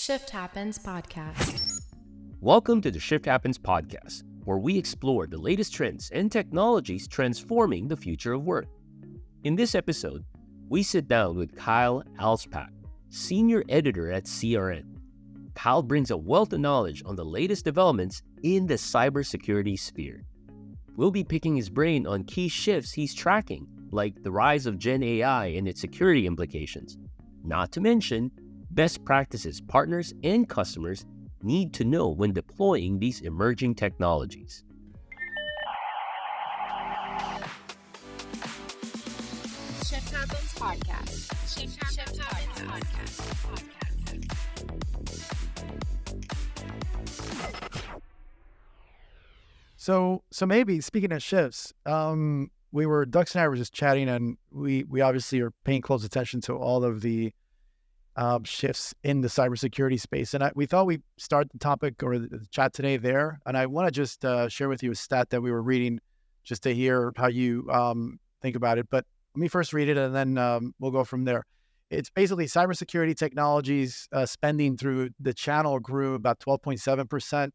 Shift Happens Podcast. Welcome to the Shift Happens Podcast, where we explore the latest trends and technologies transforming the future of work. In this episode, we sit down with Kyle Alspach, Senior Editor at CRN. Kyle brings a wealth of knowledge on the latest developments in the cybersecurity sphere. We'll be picking his brain on key shifts he's tracking, like the rise of Gen AI and its security implications. Not to mention, best practices partners and customers need to know when deploying these emerging technologies. Shift Happens Podcast. Shift Happens Podcast. So maybe speaking of shifts, Dux and I were just chatting, and we obviously are paying close attention to all of the shifts in the cybersecurity space. And we thought we'd start the topic or the chat today there. And I want to just share with you a stat that we were reading just to hear how you think about it. But let me first read it, and then we'll go from there. It's basically cybersecurity technologies spending through the channel grew about 12.7%.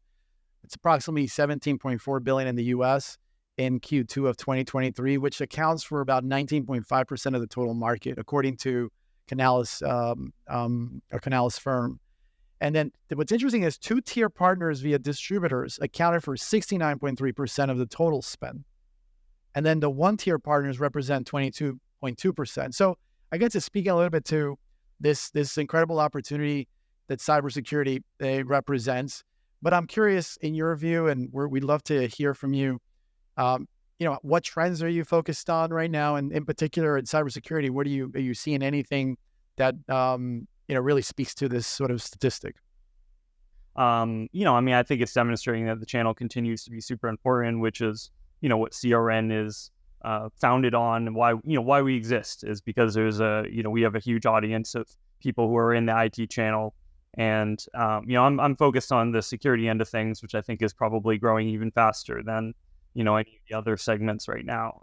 It's approximately $17.4 billion in the U.S. in Q2 of 2023, which accounts for about 19.5% of the total market, according to Canalys firm. And then what's interesting is two-tier partners via distributors accounted for 69.3% of the total spend. And then the one-tier partners represent 22.2%. So I get to speak a little bit to this incredible opportunity that cybersecurity represents. But I'm curious, in your view, and we'd love to hear from you, what trends are you focused on right now? And in particular, in cybersecurity, are you seeing anything that, really speaks to this sort of statistic? I think it's demonstrating that the channel continues to be super important, which is, what CRN is founded on, and why we exist is because there's we have a huge audience of people who are in the IT channel. And, I'm focused on the security end of things, which I think is probably growing even faster than, any of the other segments right now.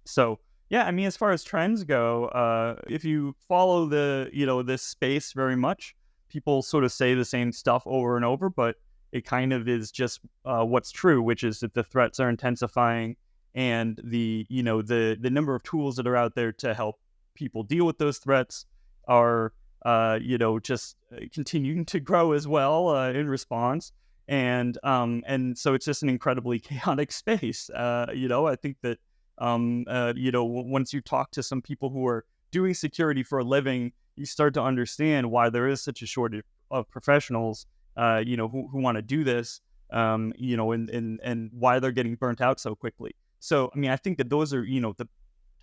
As far as trends go, if you follow this space very much, people sort of say the same stuff over and over, but it kind of is just what's true, which is that the threats are intensifying, and the number of tools that are out there to help people deal with those threats are just continuing to grow as well in response. And so it's just an incredibly chaotic space. I think that, once you talk to some people who are doing security for a living, you start to understand why there is such a shortage of professionals, who want to do this, and why they're getting burnt out so quickly. So, I think that those are, the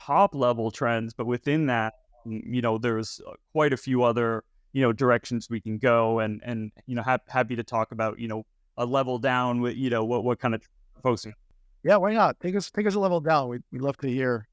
top level trends, but within that, there's quite a few other, directions we can go, and happy to talk about, a level down with, what kind of focusing. Yeah, why not? Take us a level down. We'd love to hear.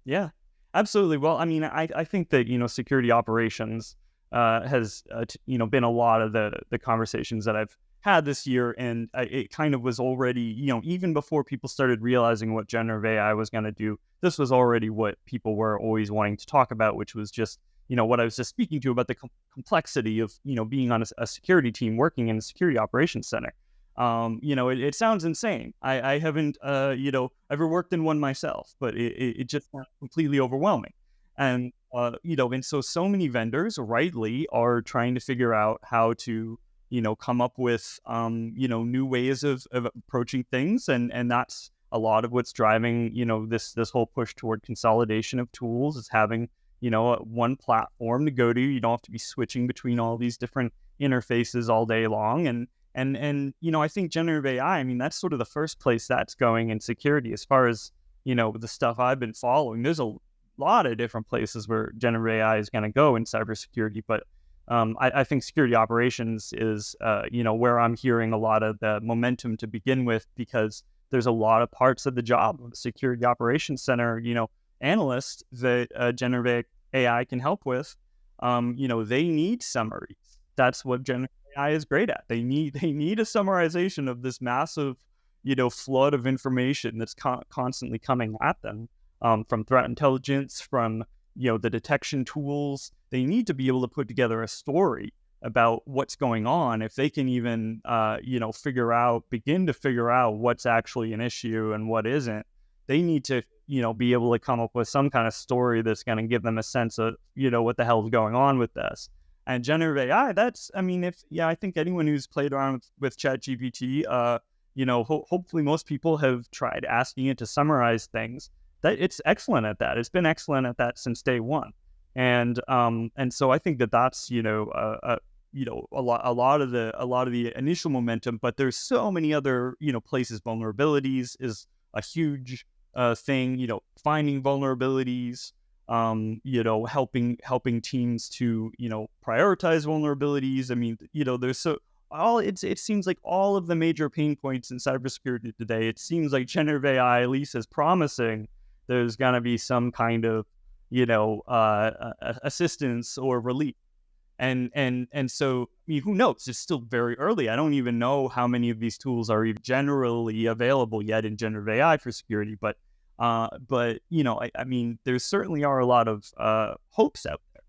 Yeah, absolutely. Well, I think that, security operations has, been a lot of the conversations that I've had this year. And it kind of was already, even before people started realizing what generative AI was going to do, this was already what people were always wanting to talk about, which was just, what I was just speaking to about the complexity of, being on a security team working in a security operations center. It sounds insane. I haven't, ever worked in one myself, but it just sounds completely overwhelming. And, and so many vendors rightly are trying to figure out how to, come up with, new ways of approaching things. And that's a lot of what's driving, this whole push toward consolidation of tools, is having, one platform to go to. You don't have to be switching between all these different interfaces all day long. And I think generative AI, that's sort of the first place that's going in security. As far as, the stuff I've been following, there's a lot of different places where generative AI is going to go in cybersecurity. But I think security operations is, where I'm hearing a lot of the momentum to begin with, because there's a lot of parts of the job of the security operations center, analysts that generative AI can help with. They need summaries. That's what generative AI is great at. They need a summarization of this massive, flood of information that's constantly coming at them, from threat intelligence, from the detection tools. They need to be able to put together a story about what's going on. If they can even, begin to figure out what's actually an issue and what isn't, they need to, be able to come up with some kind of story that's going to give them a sense of, what the hell is going on with this. And generative AI, I think anyone who's played around with ChatGPT, hopefully most people have tried asking it to summarize things. That it's excellent at that. It's been excellent at that since day one. And so I think that's a lot of the initial momentum, but there's so many other places. Vulnerabilities is a huge thing. Finding vulnerabilities, helping teams to prioritize vulnerabilities. I mean, there's it seems like all of the major pain points in cybersecurity today. It seems like generative AI, at least, is promising. There's gonna be some kind of assistance or relief. And so, who knows? It's still very early. I don't even know how many of these tools are even generally available yet in generative AI for security. But there certainly are a lot of hopes out there.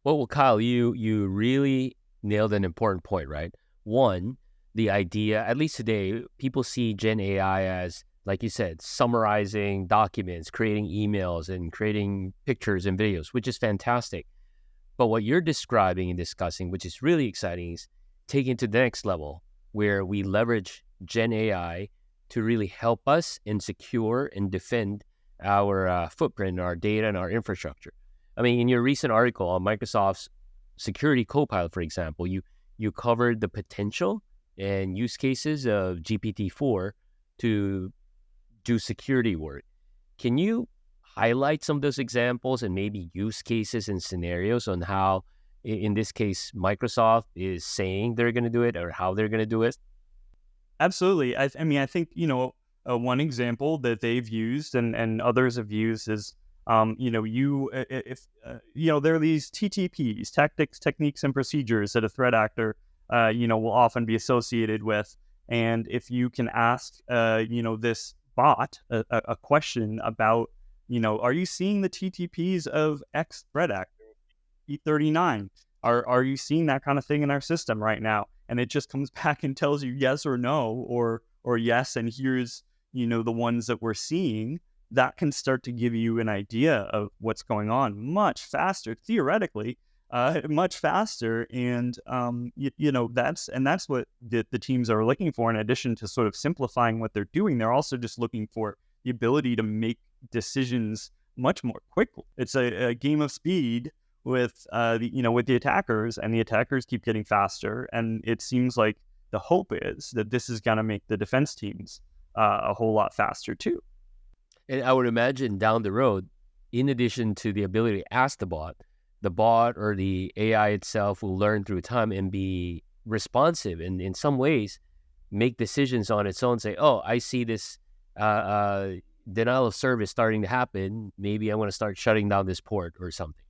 Well, Kyle, you really nailed an important point, right? One, the idea, at least today, people see Gen AI as, like you said, summarizing documents, creating emails, and creating pictures and videos, which is fantastic. But what you're describing and discussing, which is really exciting, is taking it to the next level, where we leverage Gen AI to really help us and secure and defend our footprint, our data, and our infrastructure. I mean, in your recent article on Microsoft's Security Copilot, for example, you covered the potential and use cases of GPT-4 to do security work. Can you highlight some of those examples and maybe use cases and scenarios on how, in this case, Microsoft is saying they're going to do it or how they're going to do it? Absolutely. I think, one example that they've used and others have used is, there are these TTPs, tactics, techniques, and procedures that a threat actor, will often be associated with. And if you can ask, this bot a question about, are you seeing the TTPs of X threat actor, E39? Are you seeing that kind of thing in our system right now? And it just comes back and tells you yes or no, or yes, and here's, the ones that we're seeing. That can start to give you an idea of what's going on much faster, theoretically, much faster. And, that's what the teams are looking for. In addition to sort of simplifying what they're doing, they're also just looking for the ability to make decisions much more quickly. It's a game of speed with the attackers, and the attackers keep getting faster. And it seems like the hope is that this is going to make the defense teams a whole lot faster too. And I would imagine down the road, in addition to the ability to ask the bot or the AI itself will learn through time and be responsive, and in some ways make decisions on its own. Say, oh, I see this denial of service starting to happen. Maybe I want to start shutting down this port or something.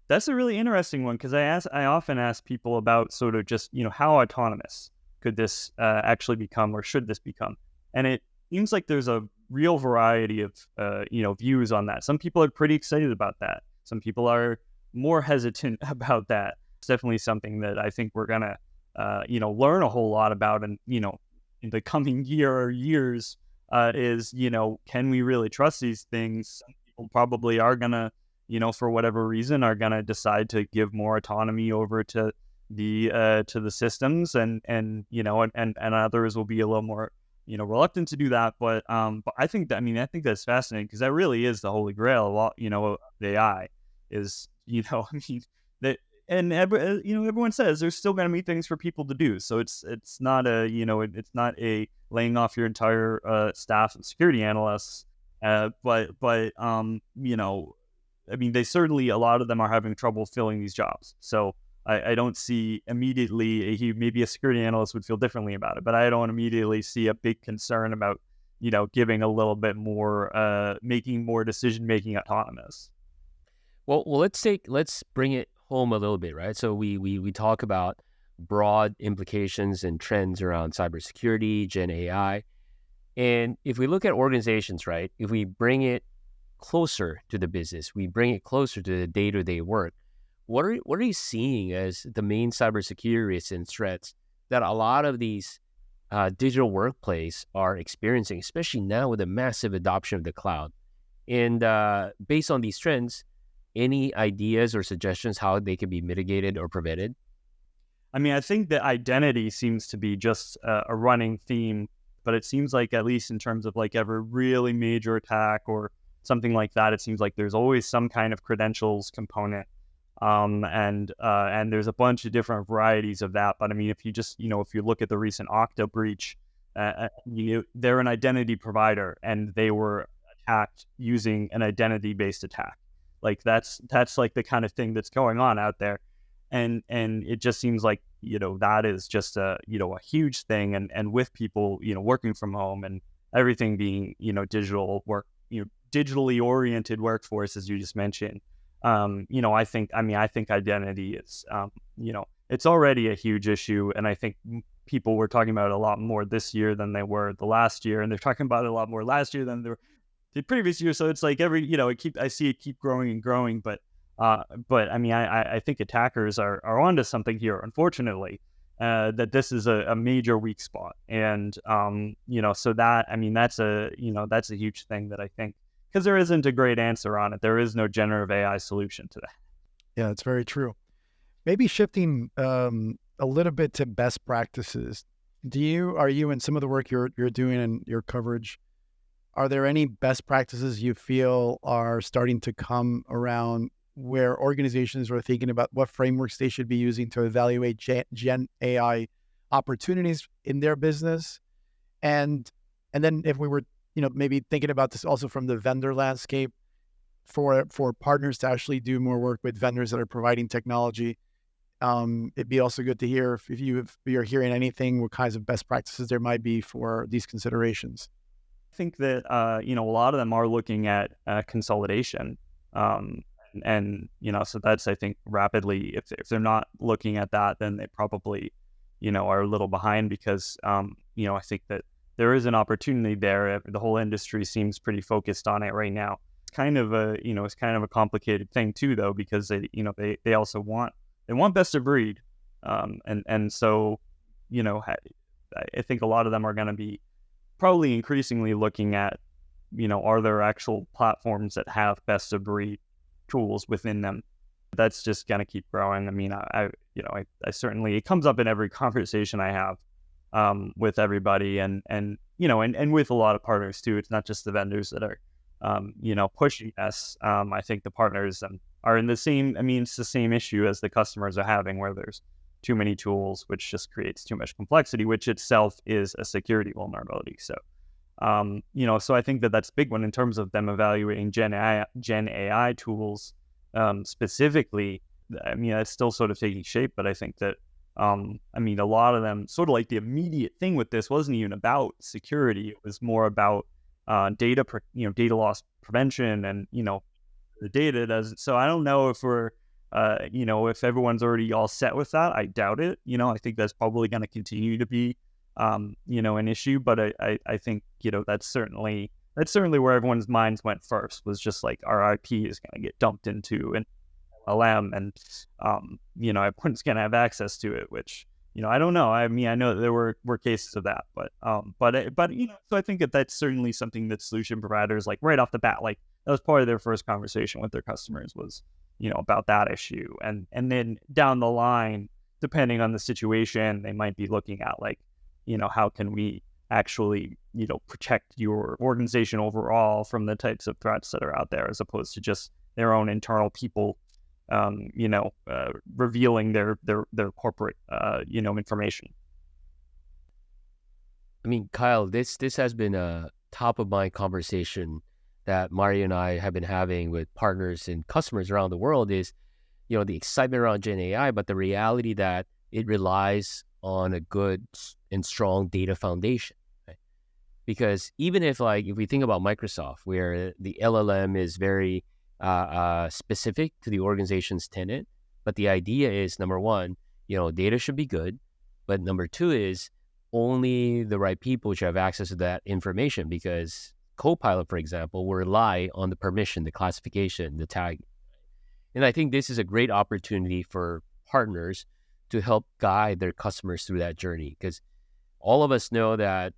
That's a really interesting one, because I often ask people about sort of just, how autonomous could this actually become, or should this become? And it seems like there's a real variety of, views on that. Some people are pretty excited about that. Some people are more hesitant about that. It's definitely something that I think we're going to, learn a whole lot about, and, in the coming year or years is, can we really trust these things? Some people probably are going to, for whatever reason, are going to decide to give more autonomy over to the systems, and others will be a little more, reluctant to do that. But I think that's fascinating, because that really is the holy grail of the AI is, that, and everyone says there's still going to be things for people to do. So it's not it's not a laying off your entire staff of security analysts, but they certainly, a lot of them are having trouble filling these jobs. So I don't see immediately, maybe a security analyst would feel differently about it, but I don't immediately see a big concern about, giving a little bit more, making more decision-making autonomous. Well, let's bring it home a little bit, right? So we talk about broad implications and trends around cybersecurity, Gen AI. And if we look at organizations, right, if we bring it closer to the business. We bring it closer to the day-to-day work. What are you seeing as the main cybersecurity risks and threats that a lot of these digital workplace are experiencing, especially now with the massive adoption of the cloud? And based on these trends, any ideas or suggestions how they can be mitigated or prevented? I mean, I think that identity seems to be just a running theme, but it seems like, at least in terms of like every really major attack or something like that, it seems like there's always some kind of credentials component. And there's a bunch of different varieties of that. But I mean, if you just, if you look at the recent Okta breach, they're an identity provider and they were attacked using an identity-based attack. Like that's like the kind of thing that's going on out there. And it just seems like, that is just a huge thing. And with people, working from home and everything being, digital work, digitally oriented workforce, as you just mentioned, I think identity is, it's already a huge issue. And I think people were talking about it a lot more this year than they were the last year. And they're talking about it a lot more last year than the previous year. So it's like I see it keep growing and growing, but I mean, I think attackers are onto something here, unfortunately, that this is a major weak spot. And, so that, I mean, that's a huge thing that I think, because there isn't a great answer on it. There is no generative AI solution to that. Yeah, it's very true. Maybe shifting a little bit to best practices. Are you in some of the work you're doing and your coverage, are there any best practices you feel are starting to come around where organizations are thinking about what frameworks they should be using to evaluate Gen AI opportunities in their business? And then if we were, maybe thinking about this also from the vendor landscape, for partners to actually do more work with vendors that are providing technology, it'd be also good to hear if you're hearing anything, what kinds of best practices there might be for these considerations. I think that, a lot of them are looking at consolidation. And so that's, I think, rapidly, if they're not looking at that, then they probably, are a little behind, because, I think that there is an opportunity there. The whole industry seems pretty focused on it right now. It's kind of a complicated thing too, though, because they also want best of breed. And so, I think a lot of them are going to be probably increasingly looking at, are there actual platforms that have best of breed tools within them? That's just going to keep growing. I mean, I certainly, it comes up in every conversation I have with everybody, and with a lot of partners too. It's not just the vendors that are pushing us. I think the partners are in the same. I mean, it's the same issue as the customers are having, where there's too many tools, which just creates too much complexity, which itself is a security vulnerability. So, so I think that that's a big one in terms of them evaluating Gen AI tools specifically. I mean, it's still sort of taking shape, but I think that, a lot of them, sort of like the immediate thing with this wasn't even about security. It was more about data loss prevention, and, the data doesn't. So I don't know if we're, if everyone's already all set with that. I doubt it. I think that's probably going to continue to be, an issue. But I think, that's certainly where everyone's minds went first, was just like, our IP is going to get dumped into an LLM, and, everyone's going to have access to it, which, I don't know. I mean, I know that there were cases of that, but so I think that that's certainly something that solution providers, like right off the bat, like that was part of their first conversation with their customers, was, about that issue. And then down the line, depending on the situation, they might be looking at, like, how can we actually, protect your organization overall from the types of threats that are out there, as opposed to just their own internal people, revealing their corporate, information. I mean, Kyle, this has been a top of mind conversation that Mario and I have been having with partners and customers around the world, is, the excitement around Gen AI, but the reality that it relies on a good and strong data foundation. Right? Because even if we think about Microsoft, where the LLM is very specific to the organization's tenant, but the idea is, number one, data should be good, but number two is only the right people should have access to that information, because Copilot, for example, will rely on the permission, the classification, the tag. And I think this is a great opportunity for partners to help guide their customers through that journey, because all of us know that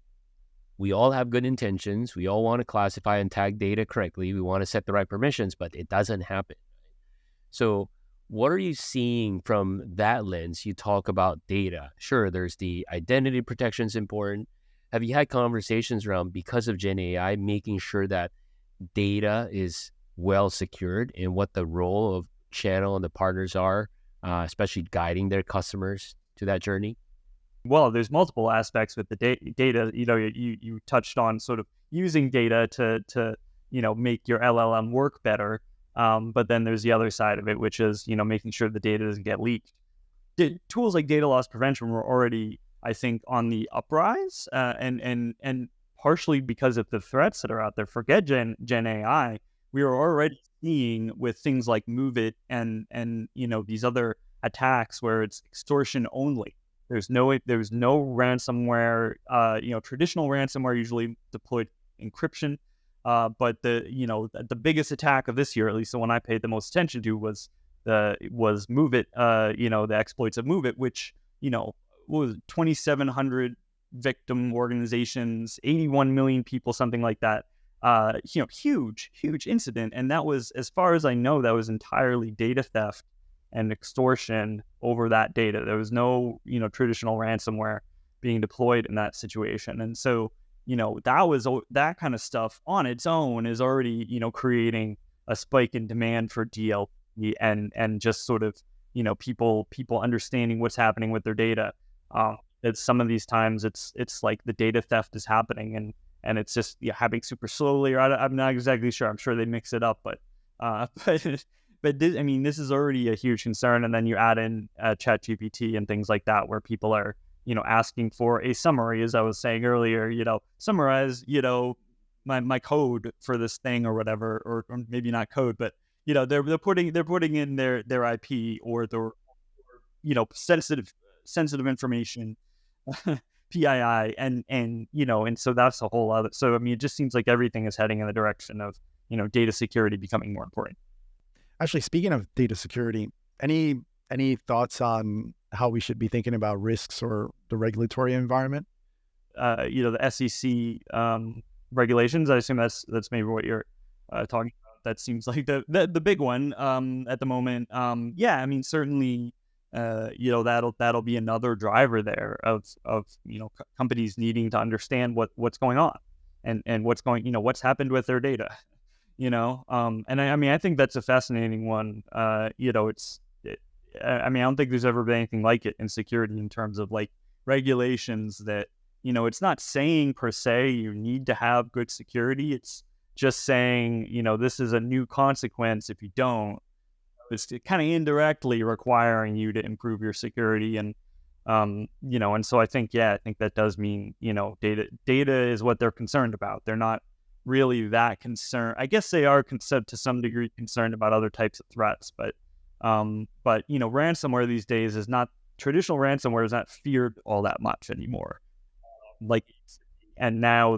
we all have good intentions. We all want to classify and tag data correctly. We want to set the right permissions, but it doesn't happen. So what are you seeing from that lens? You talk about data. Sure, there's the identity protection is important. Have you had conversations around, because of Gen AI, making sure that data is well secured, and what the role of channel and the partners are, especially guiding their customers to that journey? Well, there's multiple aspects with the data. You touched on sort of using data to make your LLM work better. But then there's the other side of it, which is, making sure the data doesn't get leaked. Tools like data loss prevention were already, I think, on the uprise, and partially because of the threats that are out there. Forget Gen AI. We are already seeing with things like Move It and these other attacks where it's extortion only. There's no ransomware. Traditional ransomware usually deployed encryption. But the biggest attack of this year, at least the one I paid the most attention to, was Move It. The exploits of Move It, which what was 2,700 victim organizations, 81 million people, something like that. Huge incident, and that was, as far as I know, that was entirely data theft and extortion over that data. There was no traditional ransomware being deployed in that situation, and so. That kind of stuff on its own is already, creating a spike in demand for DLP and just sort of, people understanding what's happening with their data. It's some of these times it's like the data theft is happening and it's just happening super slowly, or I'm not exactly sure. I'm sure they mix it up, but this is already a huge concern. And then you add in ChatGPT and things like that, where people are asking for a summary, as I was saying earlier, summarize, my code for this thing or whatever, or maybe not code, but they're putting in their IP or their sensitive information, PII, and so that's a whole other. So it just seems like everything is heading in the direction of data security becoming more important. Actually, speaking of data security, any thoughts on how we should be thinking about risks or the regulatory environment? The SEC regulations. I assume that's maybe what you're talking about. That seems like the big one at the moment. Certainly, that'll be another driver there of companies needing to understand what's going on and what's happened with their data. I think that's a fascinating one. I don't think there's ever been anything like it in security in terms of like regulations that, it's not saying per se you need to have good security. It's just saying, this is a new consequence if you don't. It's kind of indirectly requiring you to improve your security. And so I think that does mean, data is what they're concerned about. They're not really that concerned. I guess they are to some degree concerned about other types of threats, but ransomware these days traditional ransomware is not feared all that much anymore. And now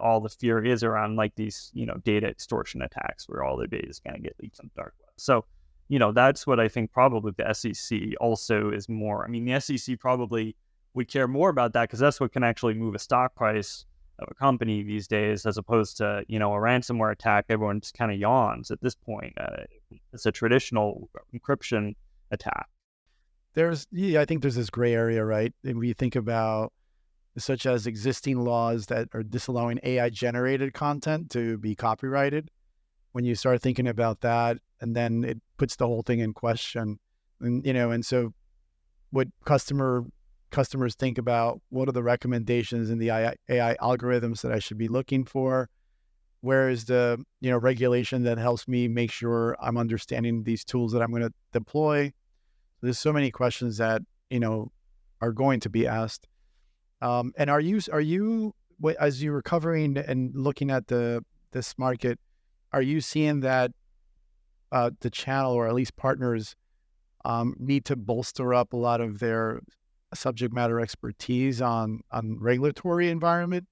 all the fear is around like these, data extortion attacks where all their data is going to get leaked on the dark web. So, that's what I think probably the SEC also is more. The SEC probably would care more about that because that's what can actually move a stock price of a company these days, as opposed to, a ransomware attack. Everyone just kind of yawns at this point. It's a traditional encryption attack. I think there's this gray area, right? And we think about such as existing laws that are disallowing AI generated content to be copyrighted. When you start thinking about that, and then it puts the whole thing in question. And so what customers think about, what are the recommendations in the AI algorithms that I should be looking for? Where is the regulation that helps me make sure I'm understanding these tools that I'm going to deploy? There's so many questions that are going to be asked. And are you as you're recovering and looking at this market, are you seeing that the channel, or at least partners, need to bolster up a lot of their subject matter expertise on regulatory environment?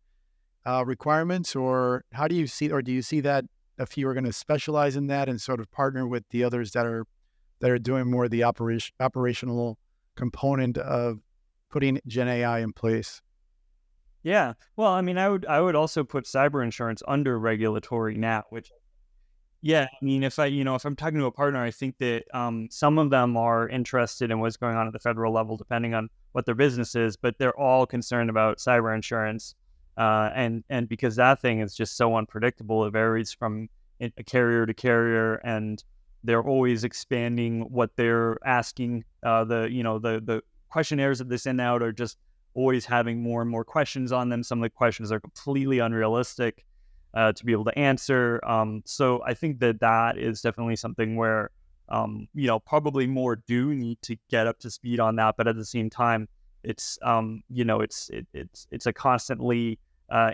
requirements, or how do you see, or do you see that a few are going to specialize in that and sort of partner with the others that are doing more of the operational component of putting Gen AI in place? Yeah. Well, I mean, I would also put cyber insurance under regulatory now, which yeah, I mean, if I'm talking to a partner, I think that some of them are interested in what's going on at the federal level, depending on what their business is, but they're all concerned about cyber insurance, and because that thing is just so unpredictable, it varies from a carrier to carrier, and they're always expanding what they're asking. The questionnaires that they send out are just always having more and more questions on them. Some of the questions are completely unrealistic to be able to answer. So I think that is definitely something where, probably more do need to get up to speed on that. But at the same time, it's a constantly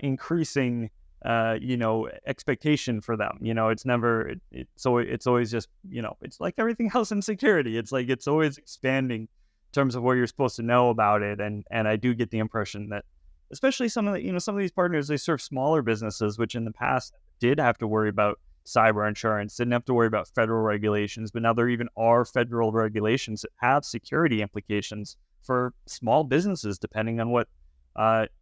increasing, expectation for them. It's never, it's always just, it's like everything else in security. It's like, it's always expanding in terms of what you're supposed to know about it. And I do get the impression that, especially some of these partners, they serve smaller businesses, which in the past did have to worry about cyber insurance, didn't have to worry about federal regulations, but now there even are federal regulations that have security implications for small businesses, depending on what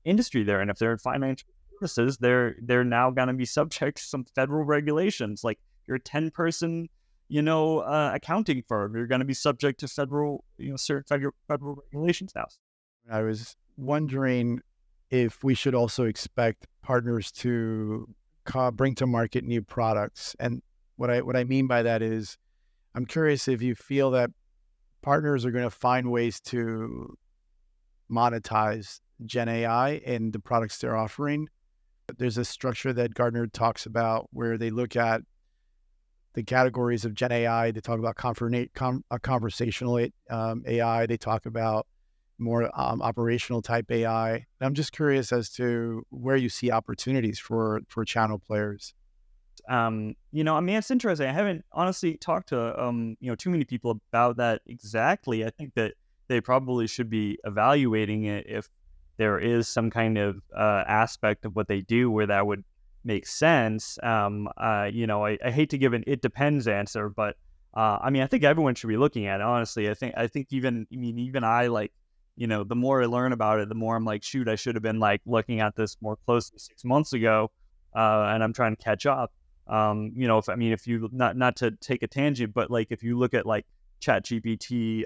industry they're in. If they're in financial services, they're now going to be subject to some federal regulations. Like you're a 10-person, accounting firm, you're going to be subject to federal, certain federal regulations now. I was wondering if we should also expect partners to bring to market new products. And what I mean by that is, I'm curious if you feel that partners are going to find ways to monetize Gen AI and the products they're offering. There's a structure that Gartner talks about where they look at the categories of Gen AI. They talk about conversational AI. They talk about more operational type AI. And I'm just curious as to where you see opportunities for channel players. It's interesting. I haven't honestly talked to, too many people about that exactly. I think that they probably should be evaluating it if there is some kind of aspect of what they do where that would make sense. I hate to give an "it depends" answer, but I think everyone should be looking at it. Honestly, I think even I, like, the more I learn about it, the more I'm like, shoot, I should have been like looking at this more closely 6 months ago, and I'm trying to catch up. If you not to take a tangent, but like if you look at like ChatGPT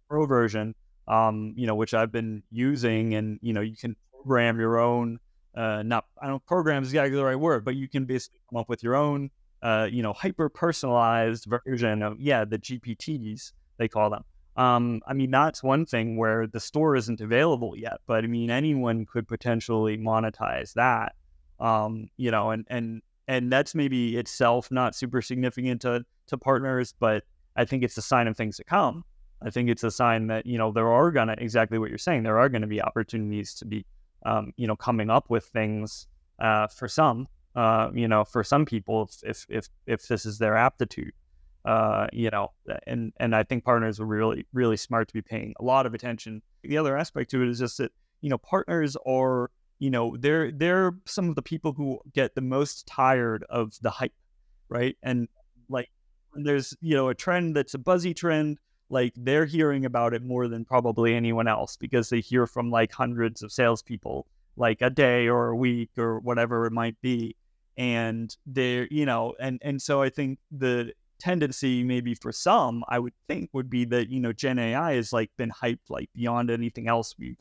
Pro version, which I've been using, and you can program your own. I don't program is exactly the right word, but you can basically come up with your own, hyper personalized version of the GPTs they call them. That's one thing where the store isn't available yet, but anyone could potentially monetize that. And that's maybe itself not super significant to partners, but I think it's a sign of things to come. I think it's a sign that, there are exactly what you're saying, there are going to be opportunities to be, coming up with things, for some people, if this is their aptitude. And I think partners are really, really smart to be paying a lot of attention. The other aspect to it is just that, partners are, they're some of the people who get the most tired of the hype, right? And like, when there's, a trend that's a buzzy trend, like they're hearing about it more than probably anyone else because they hear from like hundreds of salespeople, like a day or a week or whatever it might be. And they're, and so I think the tendency maybe for some, I would think, would be that, Gen AI has like been hyped like beyond anything else we've,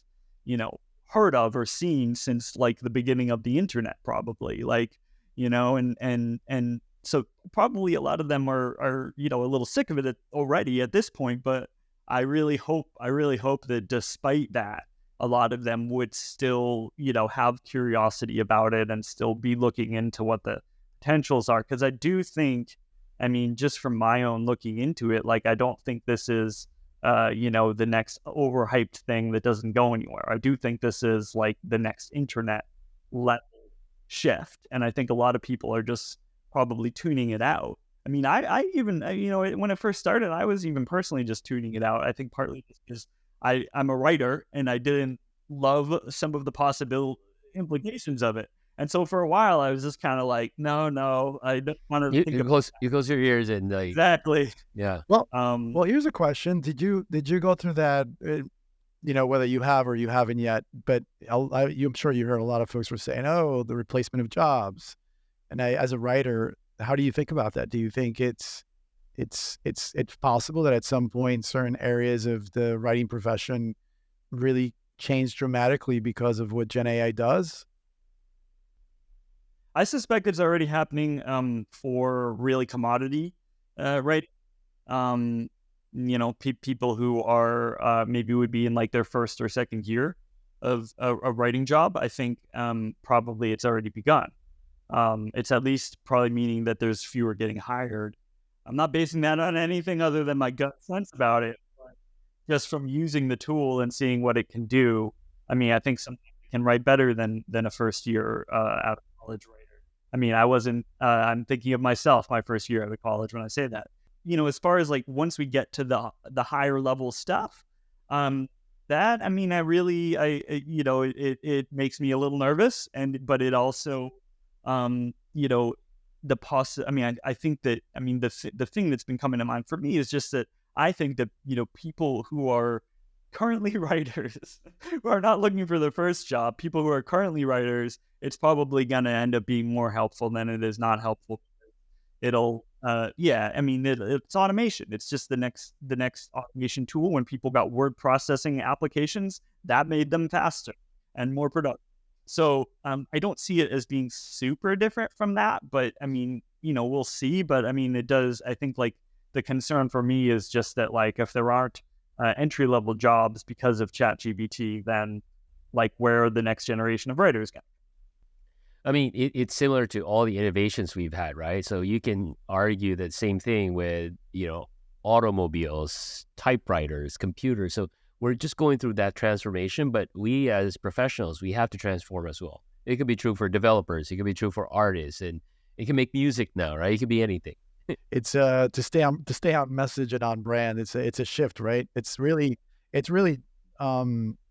heard of or seen since like the beginning of the internet, probably, like, and so probably a lot of them are, a little sick of it already at this point, but I really hope that despite that, a lot of them would still, have curiosity about it and still be looking into what the potentials are. Cause I do think, just from my own looking into it, like, I don't think this is, the next overhyped thing that doesn't go anywhere. I do think this is like the next internet level shift. And I think a lot of people are just probably tuning it out. I even, when it first started, I was even personally just tuning it out. I think partly because I'm a writer and I didn't love some of the possible implications of it. And so for a while, I was just kind of like, no, I don't want to You, think you of close you close your ears and exactly. yeah. Well, Um, well, here's a question: did you go through that? Whether you have or you haven't yet, but I'm sure you heard a lot of folks were saying, "Oh, the replacement of jobs." And as a writer, how do you think about that? Do you think it's possible that at some point certain areas of the writing profession really change dramatically because of what Gen AI does? I suspect it's already happening for really commodity writing. Um, people who are maybe would be in like their first or second year of a writing job. I think probably it's already begun. It's at least probably meaning that there's fewer getting hired. I'm not basing that on anything other than my gut sense about it. But just from using the tool and seeing what it can do, I mean, I think some can write better than a first year out of college writer. I mean, I wasn't. I'm thinking of myself, my first year out of college, when I say that. As far as like once we get to the higher level stuff, um, that I mean, it makes me a little nervous, but it also, um, you know, I mean, I think that the thing that's been coming to mind for me is just that I think that people who are currently writers who are not looking for their first job, people who are currently writers, it's probably going to end up being more helpful than it is not helpful. It'll I mean it's automation. It's just the next automation tool. When people got word processing applications, that made them faster and more productive. So I don't see it as being super different from that, but I mean, we'll see. But I mean, it does. I think like the concern for me is just that like if there aren't entry level jobs because of ChatGPT, then like where are the next generation of writers going? I mean, it's similar to all the innovations we've had, right? So you can argue that same thing with, automobiles, typewriters, computers. So we're just going through that transformation, but we as professionals, we have to transform as well. It could be true for developers. It could be true for artists, and it can make music now, right? It could be anything. It's to stay on message and on brand. It's a shift, right? It's really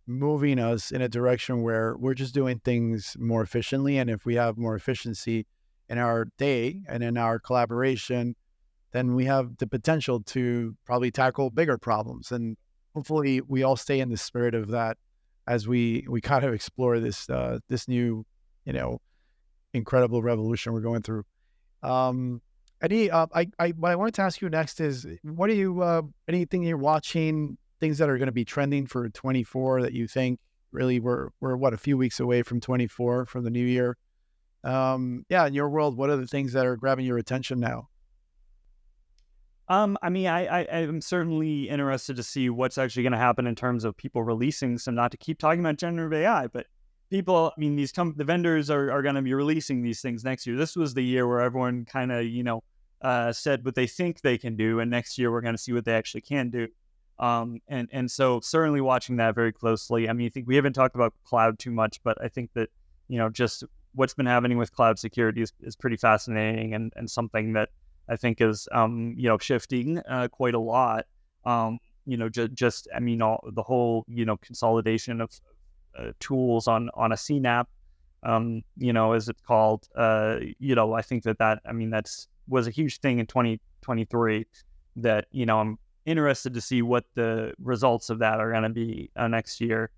moving us in a direction where we're just doing things more efficiently. And if we have more efficiency in our day and in our collaboration, then we have the potential to probably tackle bigger problems. And hopefully we all stay in the spirit of that as we kind of explore this new, incredible revolution we're going through. Eddie, what I wanted to ask you next is, what are you, anything you're watching, things that are going to be trending for 24 that you think really we're a few weeks away from 24 from the new year? In your world, what are the things that are grabbing your attention now? I mean, I'm certainly interested to see what's actually going to happen in terms of people releasing some, not to keep talking about generative AI, but people, I mean, the vendors are going to be releasing these things next year. This was the year where everyone kind of, said what they think they can do. And next year we're going to see what they actually can do. And so certainly watching that very closely. I mean, I think we haven't talked about cloud too much, but I think that, just what's been happening with cloud security is pretty fascinating and something that I think is, shifting quite a lot. I mean, the whole, consolidation of tools on a CNAP, as it's called, I think that was a huge thing in 2023 that, I'm interested to see what the results of that are going to be next year.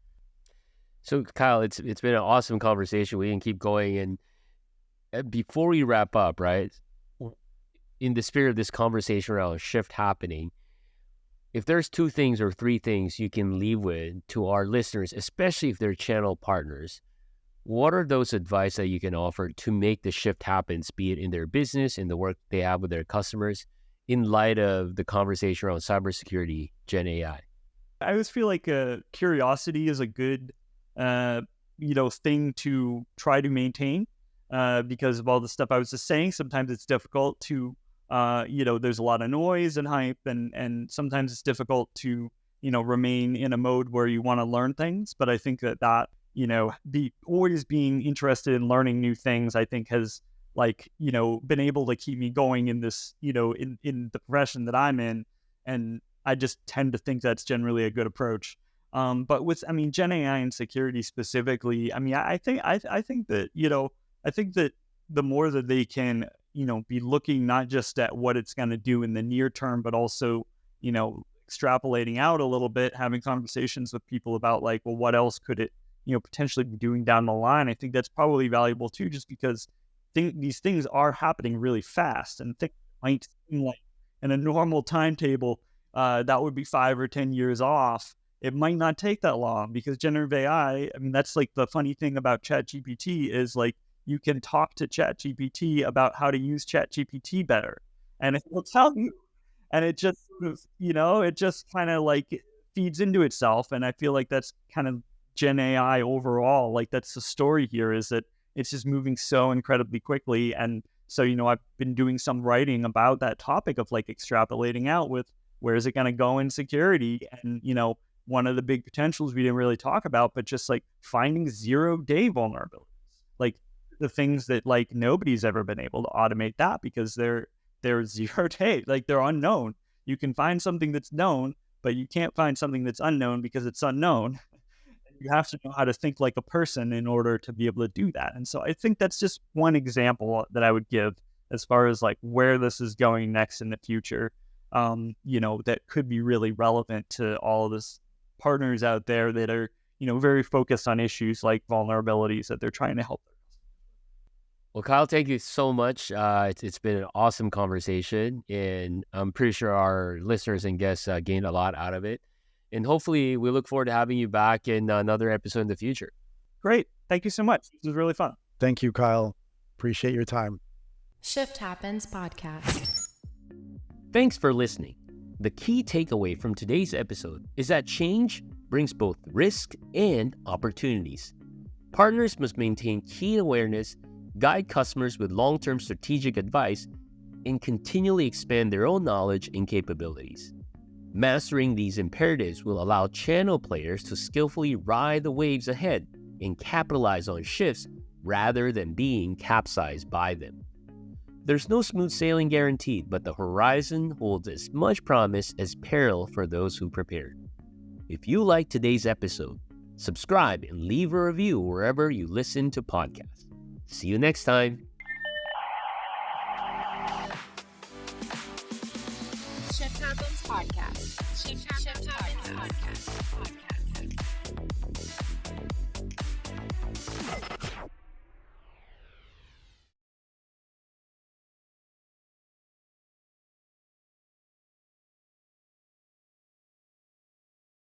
So Kyle, it's been an awesome conversation. We can keep going. And before we wrap up, right, in the spirit of this conversation around a shift happening, if there's 2 things or 3 things you can leave with to our listeners, especially if they're channel partners, what are those advice that you can offer to make the shift happen, be it in their business, in the work they have with their customers, in light of the conversation around cybersecurity, Gen AI? I always feel like curiosity is a good, thing to try to maintain because of all the stuff I was just saying. Sometimes it's difficult to, there's a lot of noise and hype, and sometimes it's difficult to, remain in a mode where you want to learn things. But I think that always being interested in learning new things, I think has been able to keep me going in this, in the profession that I'm in. And I just tend to think that's generally a good approach. But with, Gen AI and security specifically, I think that, I think that the more that they can, be looking not just at what it's going to do in the near term, but also, extrapolating out a little bit, having conversations with people about like, well, what else could it, potentially be doing down the line? I think that's probably valuable too, just because these things are happening really fast, and things might seem like in a normal timetable that would be 5 or 10 years off. It might not take that long, because generative AI, I mean, that's like the funny thing about ChatGPT is like you can talk to ChatGPT about how to use ChatGPT better, and it will tell you. And it just sort of, it just kind of like feeds into itself. And I feel like that's kind of Gen AI overall. Like that's the story here, is that it's just moving so incredibly quickly. And so, I've been doing some writing about that topic of like extrapolating out with where is it going to go in security? And, one of the big potentials we didn't really talk about, but just like finding 0-day vulnerabilities, like the things that like nobody's ever been able to automate that because they're 0-day, like they're unknown. You can find something that's known, but you can't find something that's unknown because it's unknown. You have to know how to think like a person in order to be able to do that. And so I think that's just one example that I would give as far as like where this is going next in the future, that could be really relevant to all of this partners out there that are, very focused on issues like vulnerabilities that they're trying to help. Well, Kyle, thank you so much. It's been an awesome conversation, and I'm pretty sure our listeners and guests gained a lot out of it. And hopefully we look forward to having you back in another episode in the future. Great. Thank you so much. This was really fun. Thank you, Kyle. Appreciate your time. Shift Happens Podcast. Thanks for listening. The key takeaway from today's episode is that change brings both risk and opportunities. Partners must maintain keen awareness, guide customers with long-term strategic advice, and continually expand their own knowledge and capabilities. Mastering these imperatives will allow channel players to skillfully ride the waves ahead and capitalize on shifts rather than being capsized by them. There's no smooth sailing guaranteed, but the horizon holds as much promise as peril for those who prepared. If you liked today's episode, subscribe and leave a review wherever you listen to podcasts. See you next time. Shift Happens Podcast. Shift Happens Podcast.